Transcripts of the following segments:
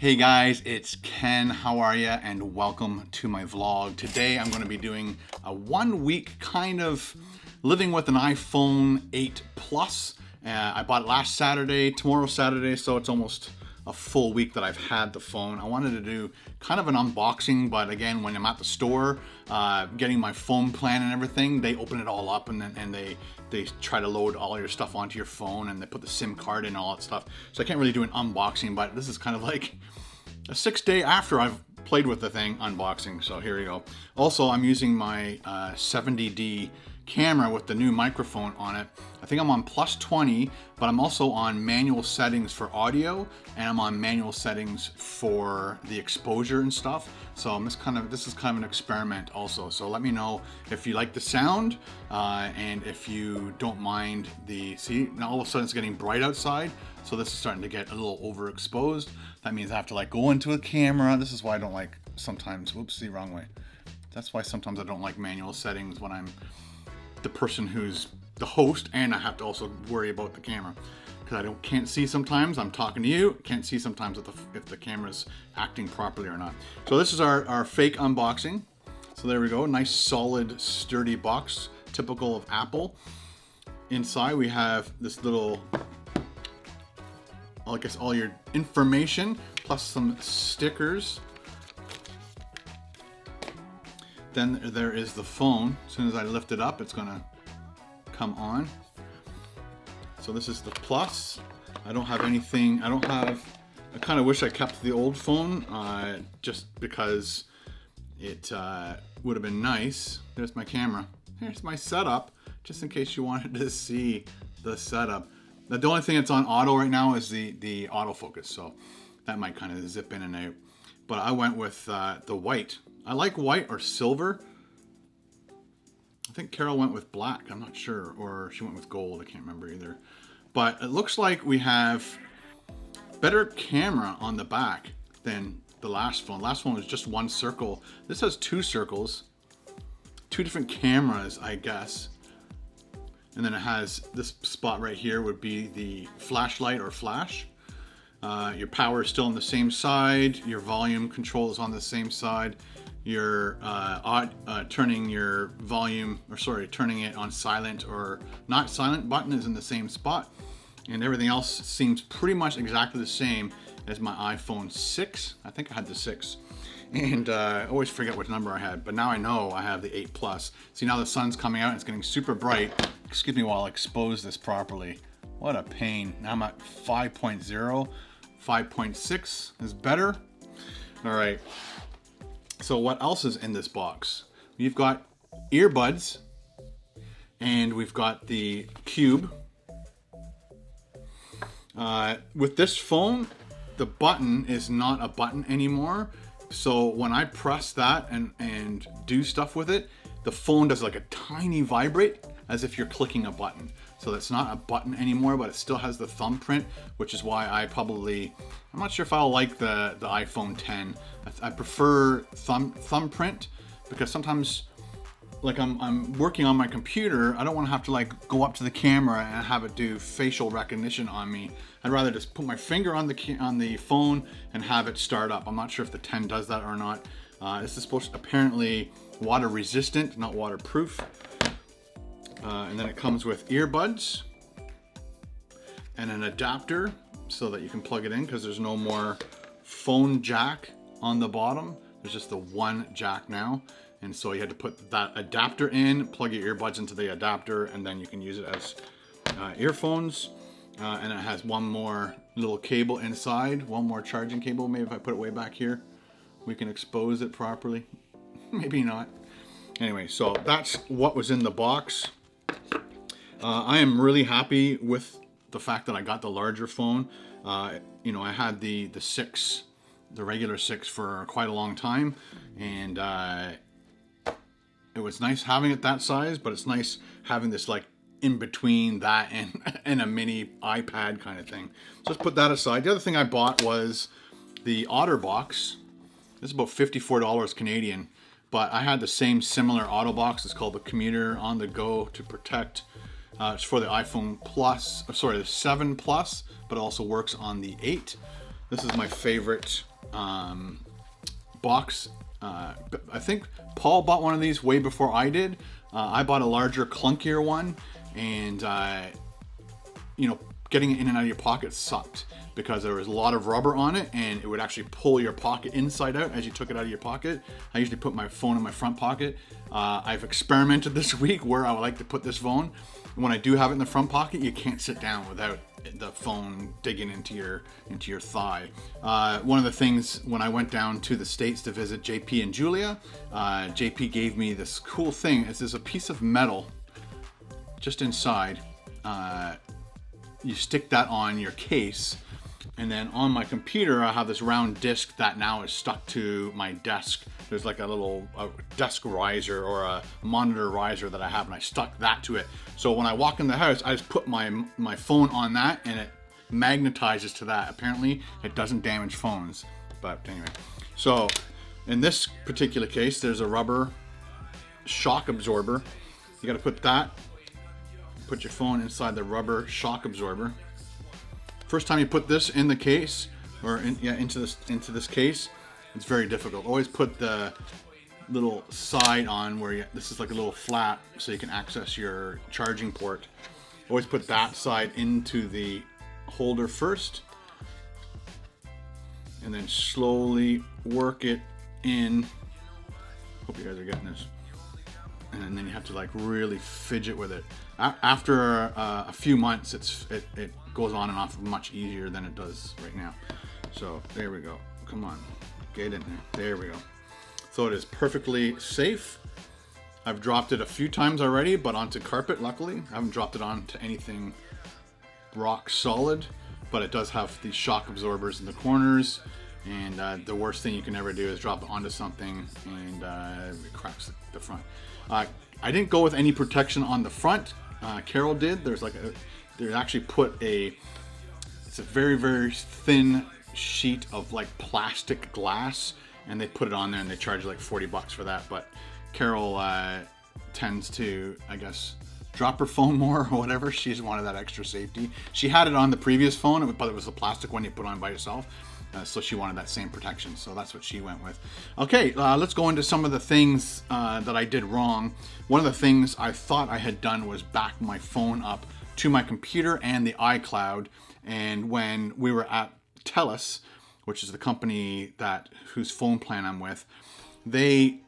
Hey guys, it's Ken. How are you? And welcome to my vlog. Today I'm going to be doing a 1 week kind of living with an iPhone 8 Plus. I bought it last Saturday, tomorrow's Saturday, so it's almost a full week that I've had the phone. I wanted to do kind of an unboxing, but again, when I'm at the store, getting my phone plan and everything, they open it all up and they try to load all your stuff onto your phone and they put the SIM card in and all that stuff. So I can't really do an unboxing, but this is kind of like a 6 day after I've played with the thing unboxing. So here we go. Also, I'm using my 70D camera with the new microphone on it. I think I'm on +20, but I'm also on manual settings for audio and I'm on manual settings for the exposure and stuff. So this is kind of an experiment also. So let me know if you like the sound and if you don't mind see, now all of a sudden it's getting bright outside. So this is starting to get a little overexposed. That means I have to like go into a camera. This is why I don't like sometimes, whoops, the wrong way. That's why sometimes I don't like manual settings when I'm the person who's the host, and I have to also worry about the camera because I can't see sometimes. I'm talking to you, can't see sometimes if the camera's acting properly or not. So this is our fake unboxing. So there we go, nice solid sturdy box, typical of Apple. Inside we have this little, I guess, all your information plus some stickers. Then there is the phone. As soon as I lift it up, it's gonna come on. So this is the Plus. I don't have anything, I kind of wish I kept the old phone just because it would have been nice. There's my camera. Here's my setup, just in case you wanted to see the setup. The only thing that's on auto right now is the autofocus, so that might kind of zip in and out. But I went with the white. I like white or silver. I think Carol went with black, I'm not sure, or she went with gold, I can't remember either. But it looks like we have better camera on the back than the last phone. Last one was just one circle. This has two circles, two different cameras, I guess. And then it has this spot right here would be the flashlight or flash. Your power is still on the same side. Your volume control is on the same side. Your turning your volume, turning it on silent or not silent button is in the same spot. And everything else seems pretty much exactly the same as my iPhone 6. I think I had the 6. And I always forget which number I had, but now I know I have the 8 Plus. See, now the sun's coming out and it's getting super bright. Excuse me while I expose this properly. What a pain. Now I'm at 5.0. 5.6 is better. All right. So what else is in this box? We've got earbuds and we've got the cube. With this phone, the button is not a button anymore. So when I press that and do stuff with it, the phone does like a tiny vibrate as if you're clicking a button. So that's not a button anymore, but it still has the thumbprint, which is why I'm not sure if I'll like the iPhone 10. I prefer thumbprint because sometimes like I'm working on my computer, I don't want to have to like go up to the camera and have it do facial recognition on me. I'd rather just put my finger on the phone and have it start up. I'm not sure if the 10 does that or not. This is supposed to apparently water resistant, not waterproof. And then it comes with earbuds and an adapter so that you can plug it in because there's no more phone jack on the bottom. There's just the one jack now. And so you had to put that adapter in, plug your earbuds into the adapter, and then you can use it as earphones. And it has one more little cable inside, one more charging cable. Maybe if I put it way back here, we can expose it properly. Maybe not. Anyway, so that's what was in the box. I am really happy with the fact that I got the larger phone. You know, I had the 6, the regular 6 for quite a long time, and it was nice having it that size, but it's nice having this like in between that and a mini iPad kind of thing. So let's put that aside. The other thing I bought was the OtterBox. This is about $54 Canadian, but I had the same similar OtterBox. It's called the Commuter on the Go to Protect. It's for the iPhone Plus, the 7 Plus, but it also works on the 8. This is my favorite box. I think Paul bought one of these way before I did. I bought a larger, clunkier one, and you know, getting it in and out of your pocket sucked because there was a lot of rubber on it, and it would actually pull your pocket inside out as you took it out of your pocket. I usually put my phone in my front pocket. I've experimented this week where I would like to put this phone. When I do have it in the front pocket, you can't sit down without the phone digging into your thigh. One of the things when I went down to the States to visit JP and Julia, JP gave me this cool thing. It's just a piece of metal just inside. You stick that on your case, and then on my computer I have this round disc that now is stuck to my desk. There's like a little desk riser or a monitor riser that I have, and I stuck that to it. So when I walk in the house, I just put my phone on that, and it magnetizes to that. Apparently it doesn't damage phones, but anyway. So in this particular case, there's a rubber shock absorber. You got to put that. Put your phone inside the rubber shock absorber. First time you put this in the case, or into this case, it's very difficult. Always put the little side on where this is like a little flap so you can access your charging port. Always put that side into the holder first, and then slowly work it in. Hope you guys are getting this. And then you have to like really fidget with it. After a few months, it goes on and off much easier than it does right now. So there we go. Come on, get in there. There we go. So it is perfectly safe. I've dropped it a few times already, but onto carpet, luckily. I haven't dropped it onto anything rock solid, but it does have these shock absorbers in the corners. And the worst thing you can ever do is drop it onto something and it cracks the front. I didn't go with any protection on the front. Carol did. They actually put it's a very, very thin sheet of like plastic glass, and they put it on there, and they charge you like $40 for that. But Carol tends to, I guess, drop her phone more or whatever. She's wanted that extra safety. She had it on the previous phone, but it was a plastic one you put on by yourself. So she wanted that same protection, so that's what she went with. Okay, let's go into some of the things that I did wrong. One of the things I thought I had done was back my phone up to my computer and the iCloud. And when we were at TELUS, which is the company whose phone plan I'm with, they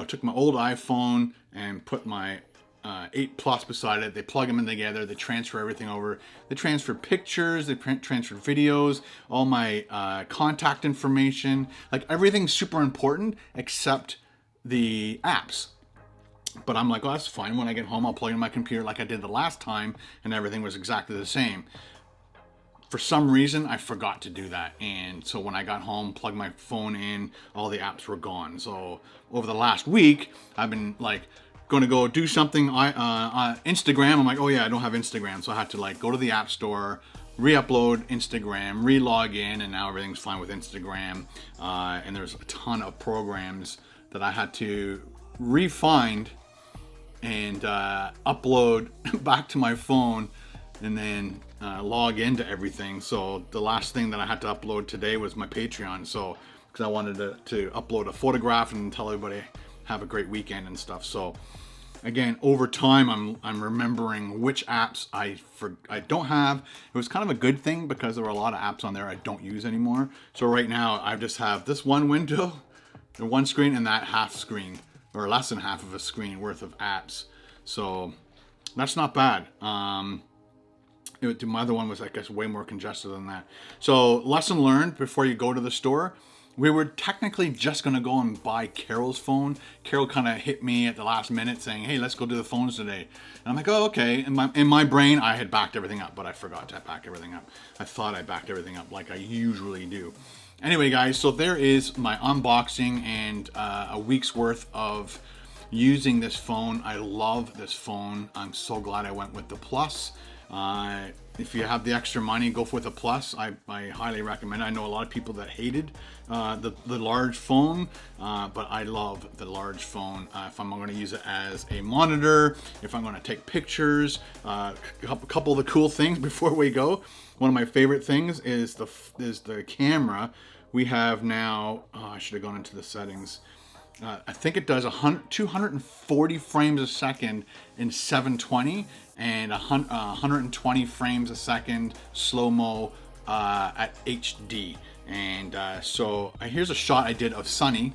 took my old iPhone and put my 8 Plus beside it. They plug them in together. They transfer everything over. They transfer pictures. They transfer videos. All my contact information. Like everything's super important except the apps. But I'm like, oh, that's fine. When I get home, I'll plug in my computer like I did the last time, and everything was exactly the same. For some reason, I forgot to do that. And so when I got home, plugged my phone in, all the apps were gone. So over the last week, I've been like, going to go do something on Instagram. I'm like, oh yeah, I don't have Instagram. So I had to like go to the app store, re-upload Instagram, re-log in, and now everything's fine with Instagram. And there's a ton of programs that I had to re-find and upload back to my phone, and then log into everything. So the last thing that I had to upload today was my Patreon. So because I wanted to upload a photograph and tell everybody have a great weekend and stuff. So again, over time, I'm remembering which apps I don't have. It was kind of a good thing because there were a lot of apps on there I don't use anymore. So right now, I just have this one window, the one screen, and that half screen, or less than half of a screen worth of apps. So that's not bad. My other one was, I guess, way more congested than that. So lesson learned: before you go to the store. We were technically just going to go and buy Carol's phone. Carol kind of hit me at the last minute saying, hey, let's go do the phones today. And I'm like, oh, okay. In my brain, I had backed everything up, but I forgot to back everything up. I thought I backed everything up like I usually do. Anyway, guys, so there is my unboxing and a week's worth of using this phone. I love this phone. I'm so glad I went with the Plus. If you have the extra money, go with a Plus. I highly recommend it. I know a lot of people that hated the large phone, but I love the large phone. If I'm going to use it as a monitor, if I'm going to take pictures, a couple of the cool things before we go. One of my favorite things is the camera we have now, oh, I should have gone into the settings. I think it does 240 frames a second in 720 and 120 frames a second slow-mo at HD. And so here's a shot I did of Sunny.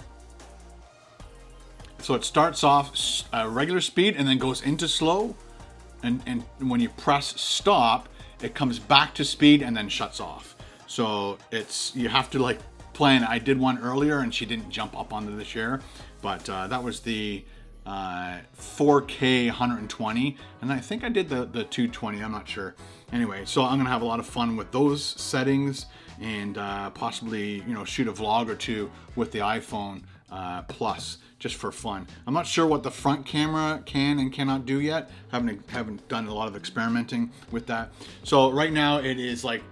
So it starts off regular speed and then goes into slow. And when you press stop, it comes back to speed and then shuts off. So you have to like plan. I did one earlier and she didn't jump up onto the chair, but that was the 4K 120, and I think I did the 220. I'm not sure. Anyway, so I'm gonna have a lot of fun with those settings and possibly shoot a vlog or two with the iPhone Plus just for fun. I'm not sure what the front camera can and cannot do yet. Haven't done a lot of experimenting with that. So right now it is like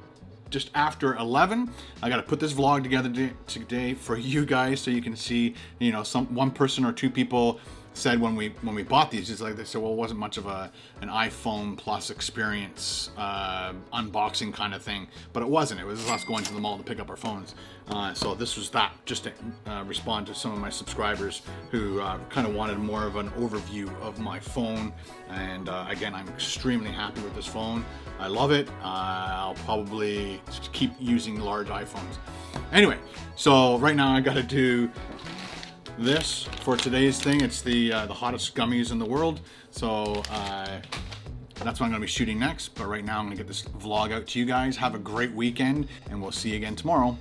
just after 11. I got to put this vlog together today for you guys so you can see, one person or two people said when we bought these, it's like they said, well, it wasn't much of an iPhone Plus experience unboxing kind of thing, but it wasn't. It was us going to the mall to pick up our phones. So this was that, just to respond to some of my subscribers who kind of wanted more of an overview of my phone. And again, I'm extremely happy with this phone. I love it. I'll probably keep using large iPhones. Anyway, so right now I got to do this for today's thing. It's the hottest gummies in the world. So that's what I'm going to be shooting next. But right now I'm going to get this vlog out to you guys. Have a great weekend, and we'll see you again tomorrow.